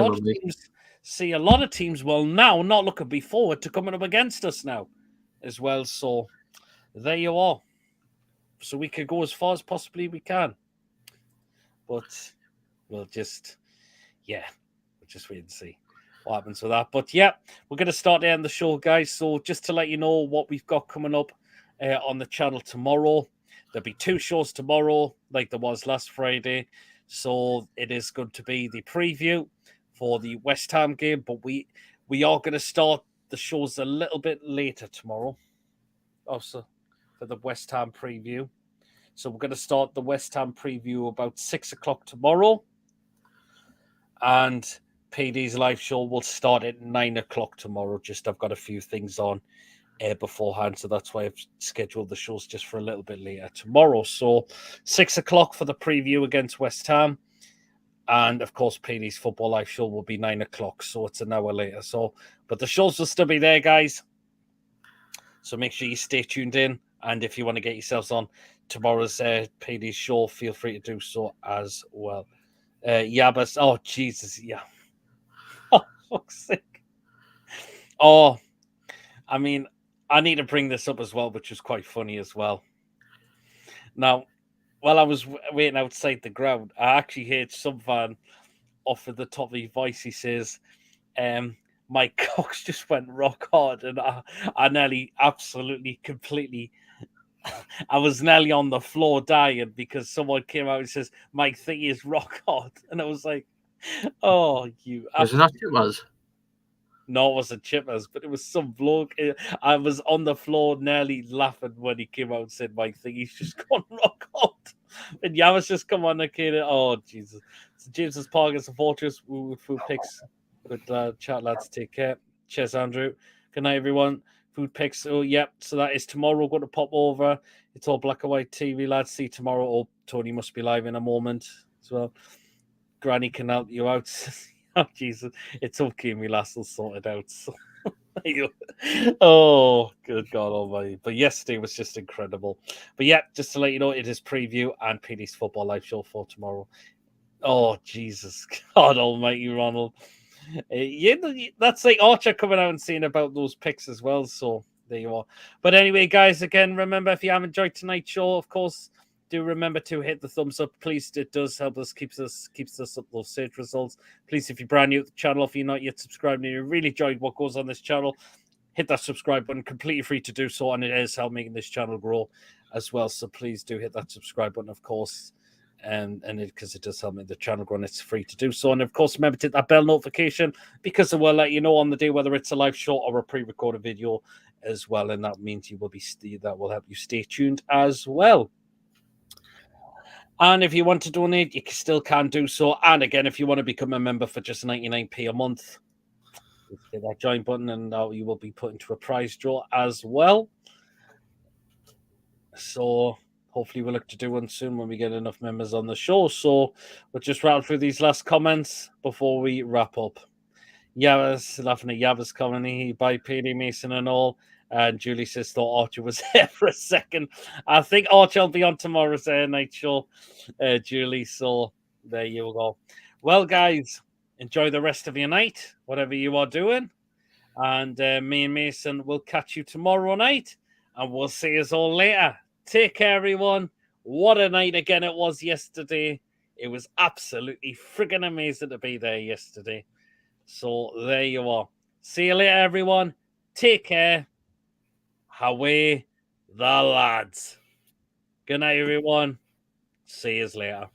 lot of teams will now not look be forward to coming up against us now as well. So there you are. So we could go as far as possibly we can. But we'll just wait and see what happens with that. But yeah, we're going to start to end the show, guys. So just to let you know what we've got coming up on the channel tomorrow. There'll be 2 shows tomorrow, like there was last Friday. So it is going to be the preview for the West Ham game, but we are going to start the shows a little bit later tomorrow. Also, for the West Ham preview. So we're going to start the West Ham preview about 6 o'clock tomorrow. And PD's live show will start at 9 o'clock tomorrow. Just I've got a few things on beforehand, so that's why I've scheduled the shows just for a little bit later tomorrow. So 6 o'clock for the preview against West Ham. And of course, PD's football live show will be 9 o'clock, so it's an hour later. But the shows will still be there, guys. So make sure you stay tuned in. And if you want to get yourselves on tomorrow's PD's show, feel free to do so as well. But oh Jesus, yeah. Oh, fuck's sake. Oh, I mean, I need to bring this up as well, which is quite funny as well. Now, while I was waiting outside the ground, I actually heard some fan off at the top of his voice. He says, my cocks just went rock hard, and I nearly, absolutely, completely, I was nearly on the floor dying because someone came out and says my thing is rock hard, and I was like, "Oh, you!" Isn't that it was? No, it wasn't Chippers, but it was some bloke. I was on the floor nearly laughing when he came out and said my thing. He's just gone rock hard. And Yamas just come on and kid. Oh, Jesus. So James's Park is a fortress with food picks. Good chat, lads. Take care. Cheers, Andrew. Good night, everyone. Food picks. Oh, yep. So that is tomorrow. We're going to pop over. It's all black and white TV, lads. See you tomorrow. Oh, Tony must be live in a moment as well. Granny can help you out. Oh, Jesus. It's okay. My lass will sort it out. So. Oh, good God Almighty! But yesterday was just incredible. But yeah, just to let you know, it is preview and PD's football live show for tomorrow. Oh, Jesus God Almighty, Ronald! That's like Archer coming out and saying about those picks as well. So there you are. But anyway, guys, again, remember if you have enjoyed tonight's show, of course, do remember to hit the thumbs up. Please, it does help us, keeps us up those search results. Please, if you're brand new to the channel, if you're not yet subscribed and you really enjoyed what goes on this channel, hit that subscribe button, completely free to do so, and it is helping making this channel grow as well. So please do hit that subscribe button, of course, and because it does help make the channel grow, and it's free to do so. And of course, remember to hit that bell notification because it will let you know on the day whether it's a live show or a pre-recorded video as well, and that means you will be that will help you stay tuned as well. And if you want to donate, you still can do so. And again, if you want to become a member for just 99p a month, hit that join button and you will be put into a prize draw as well. So hopefully we'll look to do one soon when we get enough members on the show. So we'll just rattle through these last comments before we wrap up. Yava's laughing at Yava's comedy by PD Mason and all. And Julie says, thought Archer was here for a second. I think Archer will be on tomorrow's night show, Julie. So there you go. Well, guys, enjoy the rest of your night, whatever you are doing. And me and Mason will catch you tomorrow night. And we'll see us all later. Take care, everyone. What a night again it was yesterday. It was absolutely friggin' amazing to be there yesterday. So there you are. See you later, everyone. Take care. Away the lads. Good night, everyone. See you later.